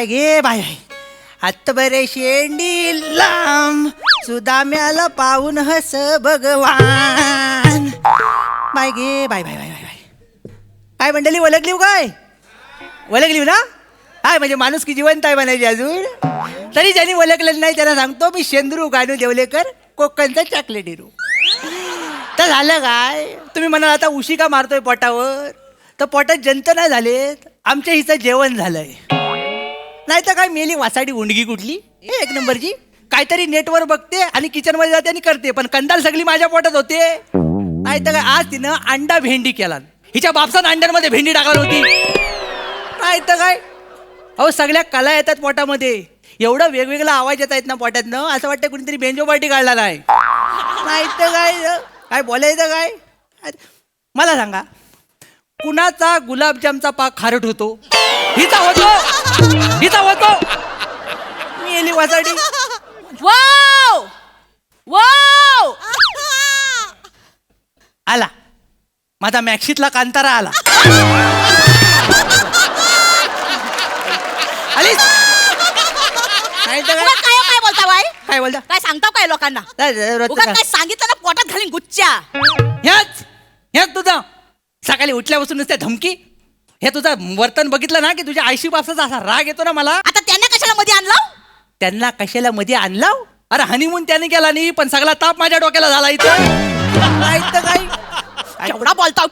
Bye घे bye हात बरे शेंडी लांब सुदाम्याला पाहून हस भगवान. बाय घे bye bye bye bye bye. काय मंडळी ओळखली काय? ओळखली ना? हाय म्हणजे माणूस की जिवंत आहे म्हणायची अजून. तरी ज्यांनी ओळखलेलं नाही त्यांना सांगतो मी शेंद्रू गानू देवलेकर कोकणचा चॉकलेट हिरो. तर झालं काय तुम्ही म्हणाल आता उशी का मारतोय पोटावर? तर पोटात जंत नाही झालेत, आमच्या हिचं जेवण झालंय. नाही तर काय मेली वासाडी उंडगी कुठली एक नंबरची. काहीतरी नेटवर बघते आणि किचनमध्ये जाते आणि करते, पण कंदाल सगळी माझ्या पोटात होते. नाही तर काय आज तिनं अंडा भेंडी केला. हिच्या बापसानं अंड्यांमध्ये भेंडी टाकली होती. नाही तर काय अहो सगळ्या कला येतात पोटामध्ये. एवढं वेगवेगळा आवाज येत आहेत ना पोटातनं, असं वाटतं कुणीतरी बेंजो पार्टी काढला नाही. नाही तर काय काय बोलायचं काय? मला सांगा कुणाचा गुलाबजामचा पाक खारट होतो? हिचा होतो, हिचा होतो. मी येली वासाडी. वाव वाव आला माझा मॅक्सितला कांतारा आला. आलीस? नाही तर उगाच काय काय बोलता बाई? काय बोलता? काय सांगता काय लोकांना? उगाच काय सांगितलं ना पोटात घालीन गुच्च्या. ह्याच ह्याच तुझं सकाळी उठल्यापासून नुसत्या धमकी. हे तुझं वर्तन बघितलं ना की तुझ्या आईशी बापसाचा असा राग येतो ना मला. आता त्यांना कशाला मध्ये आणलं? त्यांना कशाला मध्ये आणला? अरे हनीमून त्याने केला नाही, पण सगळा ताप माझ्या डोक्याला झाला इथं. नाही तर काय केवढा बोलताव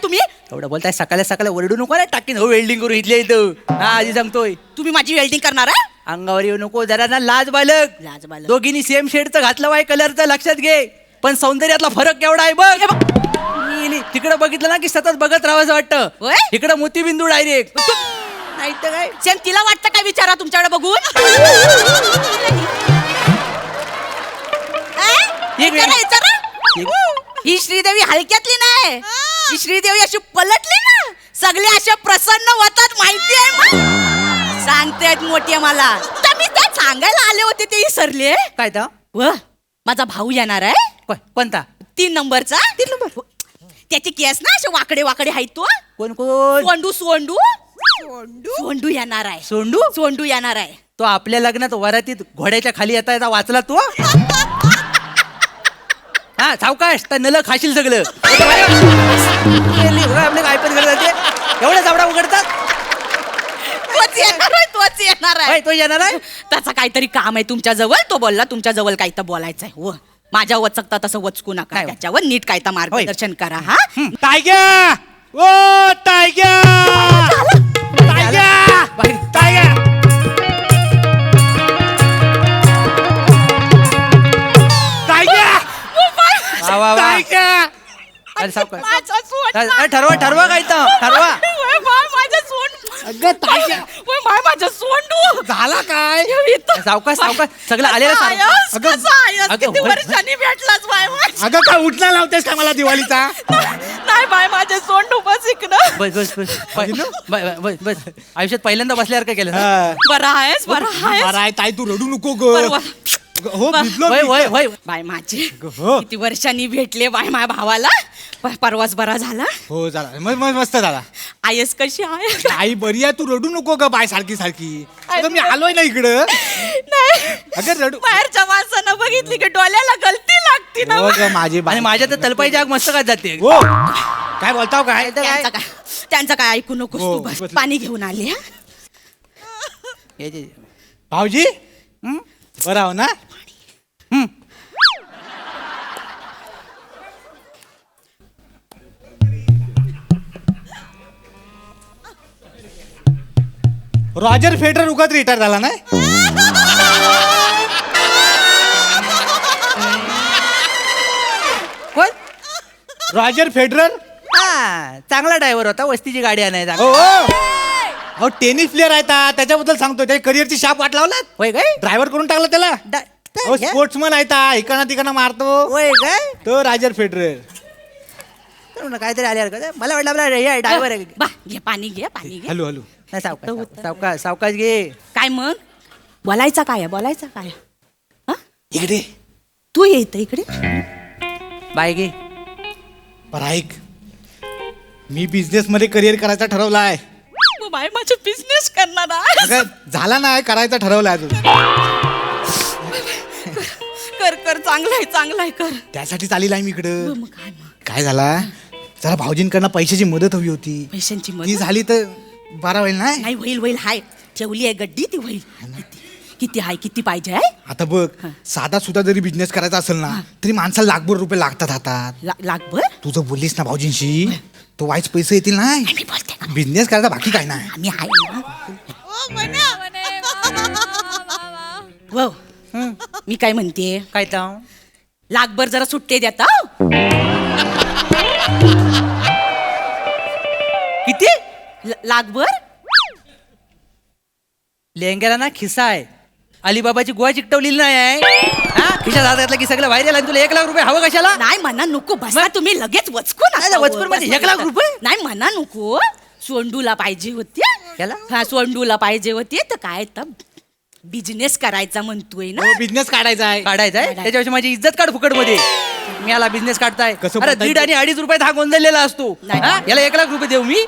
तुम्ही? एवढं बोलताय सकाळी सकाळी ओरडू नको ना टाकीन हो वेल्डिंग करून इथल्या इथं. हा आधी सांगतोय तुम्ही माझी वेल्डिंग करणार आहे? अंगावर येऊ नको जरा ना. लाज बालक. लाज बालक. दोघींनी सेम शेडचं घातलं वाय कलरचं लक्षात घे, पण सौंदर्यातला फरक केवढा आहे बघ. तिकडे बघितलं ना की सतत बघत राहावं वाटतं. होय? इकडे मोतीबिंदू डायरेक्ट. नाही तर काय सेम तिला वाटतं काय विचारा तुमच्याकडे बघून. एक विचारा, वेळ- विचारा. ही श्रीदेवी हलक्यातली नाही. ही श्रीदेवी अशी पलटली ना सगळे असे प्रसन्न होतात माहिती आहे मग. सांगतायत मोठी मला. तर मी ते सांगायला आले होते ते विसरले. काय तर व माझा भाऊ येणार आहे कोणता 3 नंबरचा. 3 नंबर त्याचे केस ना असे वाकडे वाकडे आहेत. तो कोण कोण सोंडू सोंडू सोंडू येणार आहे. सोंडू सोंडू येणार आहे. तो आपल्या लग्नात वरातीत घोड्याच्या खाली येता येता वाचला तू. हा सावकाश तर नल खाशील सगळं. आपले काय पण करतात ते एवढ्या जावडा उघडतात. तोच येणार आहे, तोच येणार आहे. तो येणार आहे. त्याचा काहीतरी काम आहे तुमच्या जवळ. तो बोलला तुमच्या जवळ काही तर बोलायचं आहे. हो माझ्या वचकता तसं वचकू नका. काय? त्याच्यावर नीट काय तर मार्गदर्शन करा. हा टायग्या ओ टायग्या टायग्या टायग्या टायग्या वा वा वा. टायग्या अरे सावकाश. माझा सोंड. अरे ठरवा काय तर ठरवा. ओय बाय, माझं सोंड. अगं टायग्या ओय बाय, माझं सोंडू. झाला काय? सावकाश सावकाश सगळं आलेलं आयस, अगं, कसा आयस? अगं, किती होय. वर्षांनी भेटलाच बाय माझ्या. अगं काय उठला लावतेस का मला दिवाळीचा? नाही बाय माझे सोंडू बस इकडं. बस बस बस बस बस आयुष्यात पहिल्यांदा बसल्यावर काय केलं हा. बरं आहेस, बरं आहेस. बरं आहे ताई, तू रडू नको ग. परवा. हो भिजलो होय मी. होय होय बाय माझे हो. किती वर्षांनी भेटले बाय माझ्या भावाला. परवाच बरा झाला. हो झाला मस्त झाला. आयस कशी आहे? आई बरी आहे, तू रडू नको ग बाय सारखी सारखी. अगं मी आलोय ना इकडं. नाही अगं रडू बाहेरच्या माणसानं बघितली की डोळ्याला गलती लागती ना. हो ग माझी आणि बाई. माझ्या तर तलपाई जाग मस्त काय जाते. हो काय बोलताव काय? त्यांचं काय ऐकू नकोस हो, तू. बस बस. पाणी घेऊन आली. हा भाऊजी बरं आहो ना? रॉजर फेडरर उगाच रिटायर झाला ना? कोण? रॉजर फेडरर हा चांगला ड्रायव्हर होता, वस्तीची गाडी आणायचा. हो हो टेनिस प्लेअर आहे त्याच्याबद्दल सांगतो. त्याच्या करिअरची शाप वाट लावलात. होय काय ड्रायव्हर करून टाकलं त्याला. हो स्पोर्ट्समन आहे इकडनं तिकडनं मारतो. होय काय तो रॉजर फेडरर. काहीतरी आल्यावर का मला वाटलं आपला हे ड्रायव्हर आहे. बा घे पाणी घे पाणी घे. हॅलो हॅलो नाही सावकाश सावकाश सावकाश घे. काय मग बोलायचं काय बोलायचं काय? हा इकडे तू ये इथं इकडे. बाय घे. बरं ऐक, मी बिझनेस मध्ये करिअर करायचा ठरवला आहे. बाय माझे बिझनेस करणार आहे. अगं झाला नाही करायचा ठरवलं अजून. कर कर चांगलाय कर. त्यासाठी चालेल आहे मी इकडं. मग काय मग? काय झाला जरा भाऊजींकडनं पैशाची मदत हवी होती. पैशांची ती मदत झाली तर बरा होईल नाही. नाही. होईल हाय ठेवली आहे गड्डी ती होईल. किती हाय किती पाहिजे आहे? आता बघ साधा सुद्धा जरी बिझनेस करायचा असेल ना तरी माणसाला लाखभर रुपये लागतात हातात. लाखभर? तू जर बोललीस ना भाऊजींशी तो वाईच पैसे येतील नाही. मी बोलते का? बिझनेस करायचा बाकी काय नाही. आम्ही आहे ना. हो. मी काय म्हणते काय तर लाखभर जरा सुट्टे देता. किती लाखभर लेंग्याला ना खिस्सा आहे. अलिबाबाची गुहा चिकटवलेली नाही आहे. हा खिशात हात घातला की सगळं व्हायरल आणि तुला 1 लाख रुपये हवं कशाला? नाही म्हणा नको बसा तुम्ही लगेच वचकून नाही, वचकून म्हणजे 1 लाख रुपये? नाही म्हणा नको. सोंडूला पाहिजे होते. याला? हा सोंडूला पाहिजे होते तर काय तर बिझनेस करायचा म्हणतोय ना. बिझनेस काढायचा आहे. काढायचा आहे त्याच्यापेक्षा माझी इज्जत काढ फुकट मध्ये. मी याला बिझनेस काढताय कसं अरे बोलताय 1.5 आणि 2.5 रुपयात हा गोंधळलेला असतो. नाही. हा? याला 1 लाख रुपये देऊ मी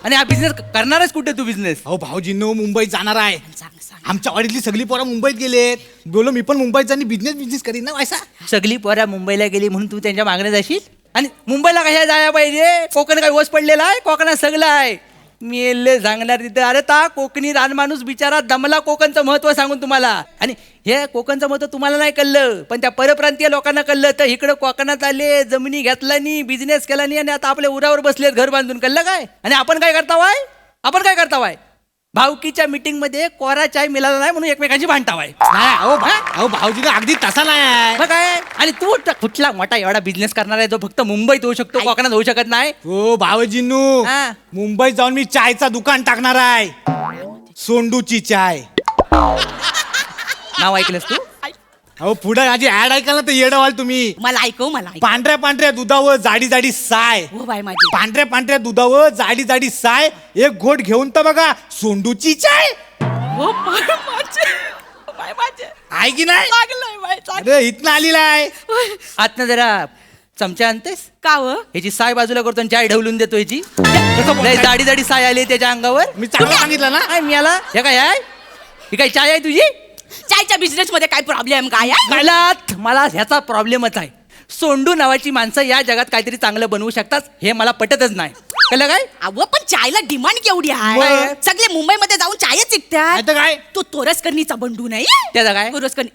आणि हा बिझनेस करणारच कुठे तू बिझनेस? अहो भाऊजींनो मुंबईत जाणार आहे. सांग आमच्या वाडीतली सगळी पोरं मुंबईत गेलेत. बोलो मी पण मुंबईत जाणी बिझनेस करीन ना व्हायचा. सगळी पोरा मुंबईला गेली म्हणून तू त्यांच्या मागण्या जाशील. आणि मुंबईला कशा जायला पाहिजे? कोकण काय वस पडलेला आहे? कोकणात सगळं आहे. मी येल्ले सांगणार तिथे. अरे ता कोकणी रानमाणूस बिचारा दमला कोकणचं महत्व सांगून तुम्हाला. आणि हे कोकणचं महत्व तुम्हाला नाही कळलं पण त्या परप्रांतीय लोकांना कळलं. तर इकडं कोकणात आले जमिनी घेतला नाही बिझनेस केला नाही आणि आता आपल्या उरावर बसलेत घर बांधून. कळलं काय? आणि आपण काय करतावाय भाऊकीच्या मीटिंग मध्ये कोरा चाय मिळाला नाही म्हणून एकमेकांची भांडतावाय. नाही अहो भाऊजी अगदी तसा नाही आहे. मग काय? आणि तू कुठला मोठा एवढा बिझनेस करणार आहे जो फक्त मुंबईत होऊ शकतो कोकणात होऊ शकत नाही? हो भाऊजींनो हा. मुंबईत जाऊन मी चायचा दुकान टाकणार आहे. सोंडूची चाय. नाव ऐकलंस तू? अहो पुढे माझी ऍड ऐकाल तर येडं व्हाल तुम्ही. मला ऐकव पांढऱ्या दुधावर जाडी साय. हो बाय माझी पांढऱ्या दुधावर जाडी साय. एक घोट घेऊन तर बघा सोंडूची चाय. हो बाय माझे आहे की नाही? लागलंय बाय अरे इथनं आलेला आहे. आतनं जरा चमचा आणतेस? का हो? ह्याची साय बाजूला करतो आणि चाय ढवलून देतो ह्याची. लय जाडी साय आली त्याच्या अंगावर. मी चांगलं सांगितलं ना. काय मी आला हे काय आहे? ही काय चाय आहे तुझी? चायच्या बिझनेस मध्ये काय प्रॉब्लेम काय आहे? गलात. मला ह्याचा प्रॉब्लेमच आहे. सोंडू नावाची माणसं या जगात काहीतरी चांगलं बनवू शकतात हे मला पटतच नाही. कळलं काय? अव पण चायला डिमांड केवढी आहे. मग? सगळे मुंबईमध्ये जाऊन चायच नाही विकतात. तर काय? तो तोरसकरणीचा बंडू नाही त्याचा काय?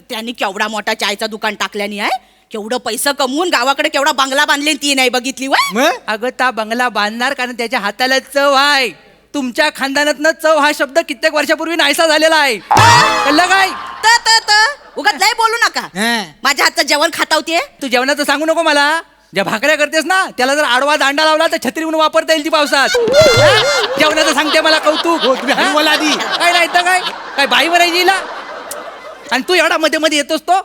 त्यांनी केवढा मोठा चायचा दुकान टाकल्यानी आहे. केवढं पैसा कमवून गावाकडे केवढा बंगला बांधले ती नाही बघितली वय. मग अगं ता बंगला बांधणार कारण त्याच्या हाताला चव आहे. तुमच्या खानदानातनं चव हा शब्द कित्येक वर्षापूर्वी नाहीसा झालेला आहे. कळलं काय? उगाच लय बोलू नका. हं. माझ्या हातचं जेवण खाता होते. तू जेवणाचं सांगू नको मला. ज्या भाकऱ्या करतेस ना त्याला जर आडवा दांडा लावला तर छत्री म्हणून वापरता येईल ती पावसात. जेवणाचं सांगते मला कौतुक. हो तुम्ही हळू बोला आधी. काय नाही तर काय बाई बनायची हिला? आणि तू एवढा मध्ये मध्ये येतोस तो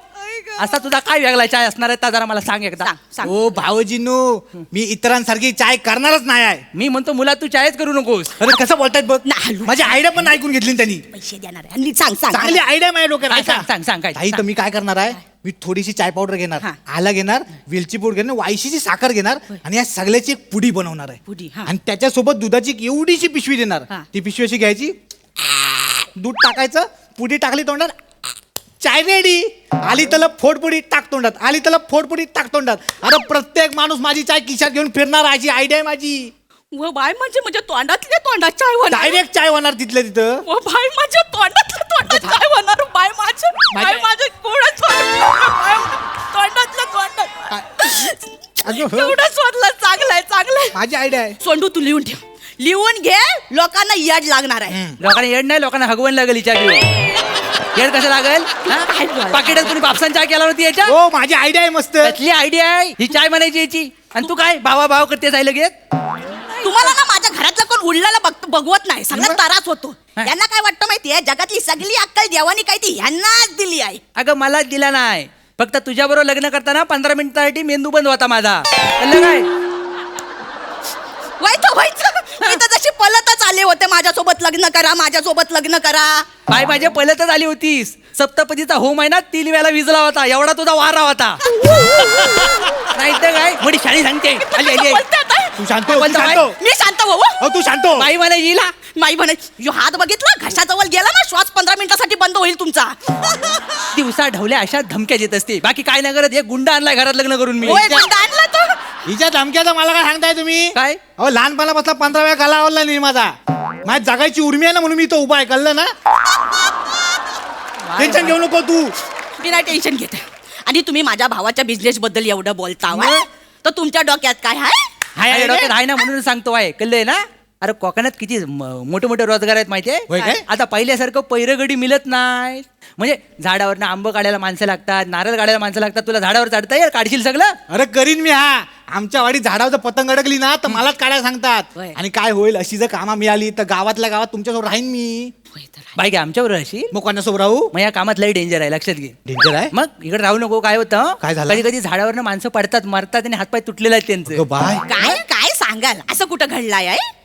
असा तुझा काय वेगळा चाय असणार आहे जरा मला सांग एकदा. सांग. ओ भाऊजींनो मी इतरांसारखी चाय करणारच नाही आहे. मी म्हणतो मुला तू चायच करू नकोस. अरे कसं बोलतायत बघ. नाही. माझी आयडिया पण ऐकून घेतली ना त्यांनी. पैसे देणार आहे. आणि सांग चांगली आयडिया माझ्या डोक्यात काय ऐका. सांग काय ताई तर मी काय करणार आहे मी थोडीशी चाय पावडर घेणार हा. आला घेणार वेलची पूड घेणार वायशीची साखर घेणार आणि या सगळ्याची एक पुडी बनवणार पुडी, आहे. हा. आणि त्याच्यासोबत दुधाची एक एवढीशी पिशवी देणार. हा. ती पिशवी अशी घ्यायची दूध टाकायचं पुडी टाकली तोंडात चाय रेडी. आली तलप फोडपुडी टाक तोंडात. आली तलप फोडपुडी टाक तोंडात. अरे प्रत्येक माणूस माझी चाय खिशात घेऊन फिरणार. अशी आयडिया आहे माझी. व बाय म्हणजे तोंडातल्या तोंडात चाय होणार. डायरेक्ट चाय होणार तिथल्या तिथं. व बाय माझ्या तोंडातल्या तोंडात चाय होणार. बाय माझं कोणच तोंडातलं तोंडात अगं, एवढं शोधलं. चांगलंय माझी आयडिया आहे. सोंडू तू लिहून ठेव. लिहून घे. लोकांना याड लागणार आहे. लोकांना येड नाही लोकांना हगवण लागेल हिच्या येड कसं लागेल? पाकिटात कोणी बापसान चाय केला होती याच्या? हो माझी आयडिया आहे मस्त. त्यातली आयडिया आहे ही चाय बनायची याची. आणि तू काय भावा करतेस आहे लगेच? तुम्हाला ना माझ्या घरातलं कोण उडलेला बघवत नाही. सगळा त्रास होतो. यांना काय वाटतं माहितीये जगातली सगळी अक्कल देवानी काय ती ह्यांनाच दिली आहे. अगं मलाच दिला नाही. फक्त तुझ्याबरोबर लग्न करताना 15 मिनिटासाठी मेंदू बंद होता माझा. कळलं काय? व्हायचं मी तर जशी पलतच आले होते. माझ्यासोबत लग्न करा. बाय माझ्या पलतच आली होतीस. सप्तपदीचा होम आहे ना 3 वेळा विजला होता. एवढा तुझा वारा होता. नाही तर काय मोठी शाळी सांगते. आली बोलतात आहे. तू शांत हो, काय तू बोलतो शांत बाई? हो. मी शांत हो हो, तू शांत हो. बाई मला येईल हा. माई म्हणे यो हात बघितला घशाजवळ गेला ना श्वास 15 मिनिटासाठी बंद होईल तुमचा. दिवसा ढवल्या अशा धमक्या देत असते, बाकी काय नाही करत. एक गुंडा आणलाय घरात लग्न करून मी. होय पण आणला तो. हिच्या धमक्याचं मला काय सांगताय तुम्ही? काय? अहो लहानपणापासून 15 वेळा गाला आवडला नाही माझा. माझ्या जगायची उर्मी आहे ना, म्हणून मी तो उभा आहे, कळलं ना? टेन्शन घेऊ नको तू. मी नाही टेन्शन घेत. आणि तुम्ही माझ्या भावाच्या बिझनेस बद्दल एवढं बोलता व्हय? तर तुमच्या डोक्यात काय आहे? हाय डोक्यात आहे ना, म्हणून सांगतो आहे. कळलंय ना? अरे कोकणात किती मोठे मोठे रोजगार आहेत माहितीये. होय काय? आता पहिल्यासारखं पैरगडी मिळत नाही. म्हणजे झाडावरनं आंबं काढायला माणसं लागतात, नारळ काढायला माणसं लागतात. तुला झाडावर चढता येईल? काढशील सगळं? अरे करीन मी. हा, आमच्या वाडीत झाडावर पतंग अडकली ना तर मलाच काढायला सांगतात. होय. आणि काय होईल, अशी जर कामा मिळाली तर गावातल्या गावात तुमच्यासोबत राहीन मी. होय तर आहे. बाई काय आमच्याबरोबर अशी? मग कोणासोबत राहू? मग या कामात लई डेंजर आहे, लक्षात घे. डेंजर आहे? मग इकडे राहू नको. काय होतं, काय झालं? कधी कधी झाडावरनं माणसं पडतात, मरतात आणि हातपाय तुटलेले आहेत त्यांचे. अगं बाय. काय काय सांगाल असं कुठं घडलाय आहे?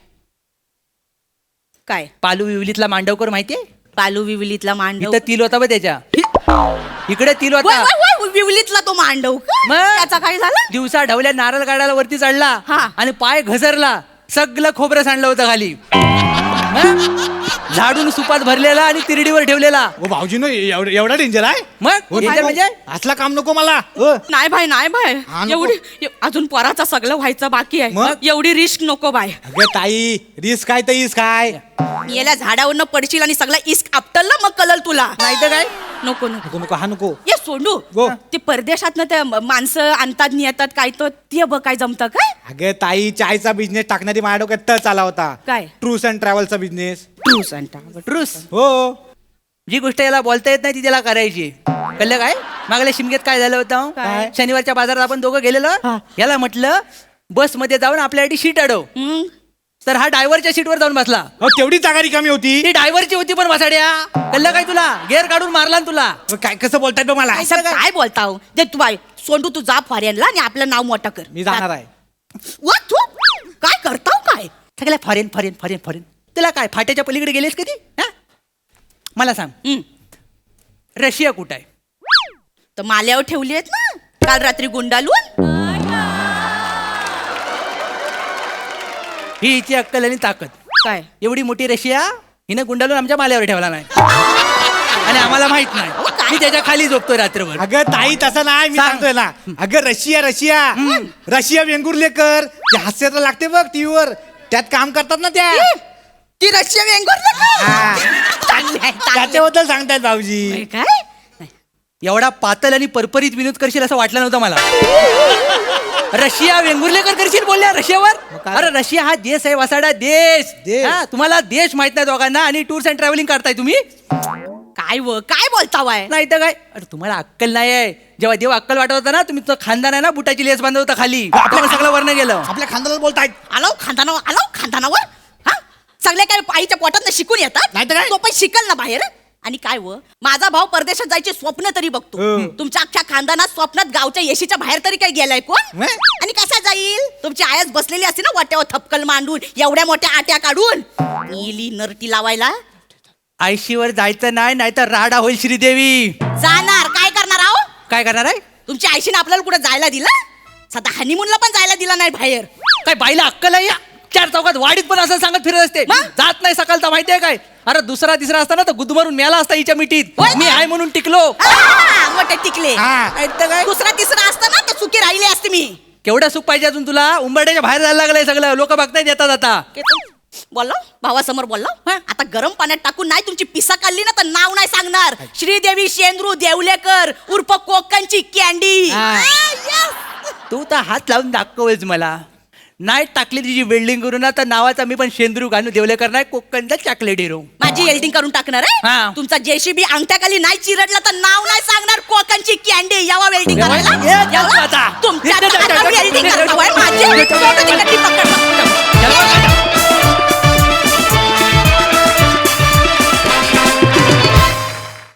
काय पालू विवलीतला मांडवकर माहितीये? पालू विवलीतला मांडव? इथं तिल होता बा त्याच्या. इकडे तिल वय, होता. वय, वय, विवलीतला तो मांडव का? मग? त्याचा काय झालं? दिवसा ढवल्या नारळ काढायला वरती चढला हा. आणि पाय घसरला, सगळं खोबरं सांडलं होतं खाली. हं? झाडून सुपात भरलेला आणि तिरडीवर ठेवलेला. ओ भाऊजीनो, एवढा डेंजर आहे? मग हो, डेंजर नको. म्हणजे असला काम नको मला. हो. नाही भाई नाही भाई हा, नको. एवढी अजून पोराचा सगळं व्हायचं बाकी आहे. मग? एवढी रिस्क नको बाय. अगं ताई, रिस्क काय तर इस काय. याला झाडावरनं पडशील आणि सगळं इस्क आपटल मग कलल तुला. नाही तर काय. नको नको नको नको, हा नको. ये सोंडू गो. ते परदेशात ते माणसं आणतात येतात काय तर ते बघ काय जमतं काय? अगं ताई, चायचा बिझनेस टाकणारी माझ्या डोक्यात टच आला होता. काय? ट्रूस अँड ट्रॅव्हलचा बिझनेस. ट्रूस. हो. जी गोष्ट याला बोलता येत नाही ती त्याला करायची. कळलं काय? मागल्या शिमग्यात काय झालं होतं, काय? शनिवारच्या बाजारात आपण दोघं गेलेलो. हा. याला म्हटलं बस मध्ये जाऊन आपल्यासाठी सीट अडव. हम्म. तर हा ड्रायव्हरच्या सीटवर जाऊन बसला. अहो, तेवढी जागा रिकामी होती. ती ड्रायव्हरची होती पण बसाड्या. कळलं काय तुला? गेअर काढून मारला ना तुला. मग काय कसं बोलताय बा मला? असं काय बोलता हो? जे तू बाय सोंडू तू जा फॉरेनला आणि आपलं नाव मोठं कर. मी जाणार आहे. वा तू काय करताव काय? सगळ्या फॉरेन फॉरेन फॉरेन फॉरेन. तुला काय फाट्याच्या पलीकडे गेलेस कधी? हा? मला सांग, हम्म. रशिया कुठं आहे? तर माल्यावर ठेवली आहेत ना काल रात्री गुंडालून. ही हिची अक्कल आणि ताकद. काय एवढी मोठी रशिया हिनं गुंडाळून आमच्या माल्यावर ठेवला नाही आणि आम्हाला माहित नाही. काय? मी त्याच्या खाली झोपतोय रात्रभर. अगं ताई, तसं नाही. मी सांग. सांगतोय ना. अगं रशिया वेंगुर्लेकर ते हास्याला लागते बघ टीव्हीवर, त्यात काम करतात ना त्या. ती रशिया वेंगुर्ले का? हा. चांगली आहे, चांगली त्याच्याबद्दल सांगतायत भाऊजी. आहे. काय एवढा पातळ आणि परपरीत विनोद करशील असं वाटलं नव्हतं मला. रशिया वेंगुर्लेकर करशील बोलल्या रशियावर. काय? अरे रशिया हा देश आहे, वसाडा देश. देश. हा, तुम्हाला देश माहित नाही दोघांना आणि टूर्स अँड ट्रॅव्हलिंग करताय तुम्ही. काय व काय बोलता वाय? नाही तर काय. अरे तुम्हाला अक्कल नाही आहे. जेव्हा देव अक्कल वाटत होता ना, तुम्ही तो खानदान आहे ना, बुटाची लेस बांधत होता खाली. आपलं सगळं वरनं गेलं. आपल्या खानदानात बोलतायत. आलो खानदानावर हा सगळे काय आईच्या पोटात शिकून येतात. नाहीतर काय? तो पण शिकल ना बाहेर. आणि काय व माझा भाऊ परदेशात जायचे स्वप्न तरी बघतो. हो. तुमच्या अख्ख्या खानदानात स्वप्नात गावच्या येशीच्या बाहेर तरी काय गेलाय कोण? व्हय? आणि कसा जाईल? तुमची आयच बसलेली असते ना वाट्यावर थपकल मांडून एवढ्या मोठ्या आट्या काढून इली नरटी लावायला. आयशीवर जायचं नाही, नाहीतर राडा होईल श्रीदेवी. जाणार काय करणार आहो? काय करणार आहे? तुमच्या आईशीने आपल्याला कुठे जायला दिला? सध्या हनीमूनला पण जायला दिला नाही बाहेर. काय बाईला अक्कल आहे या? चार चौकात वाडीत पण असं सांगत फिरत असते. मग? जात नाही सकाळचा माहितीये काय? अरे दुसरा तिसरा असताना तर गुदमरून मेला असता हिच्या मिठीत. होय. मी आहे म्हणून टिकलो. मोठे टिकले. हा. ऐकतं काय? दुसरा तिसरा असताना तर चुकी राहिली असते मी. केवढं सुख पाहिजे अजून तुला? उंबरड्याच्या बाहेर जायला लागलंय सगळं. लोक बघतायत येतात आता. बोललो भावासमोर बोललो. आता गरम पाण्यात टाकून नाही तुमची पिसा काढली ना तर नाव नाही सांगणार. श्रीदेवी शेंद्रू देवलेकर उर्फ कोकणची कॅन्डी. हा. तू तर हात लावून दाखवच मला. नाही टाकली तिची वेल्डिंग करून ना तर नावाचा मी पण शेंद्रू घालू देवलेकर नाही, कोकणचा चॉकलेट हिरो. माझी वेल्डिंग करून टाकणार आहे. हा. तुमचा जेसीबी अंगठ्याखाली नाही चिरडला तर नाव नाही सांगणार. कोकणची कॅन्डी यावा वेल्डिंग यावा. करायला. ये, यावा. आता. तुमच्या आता वेल्डिंग करता होय माझी. फोटो तिकडची पकड.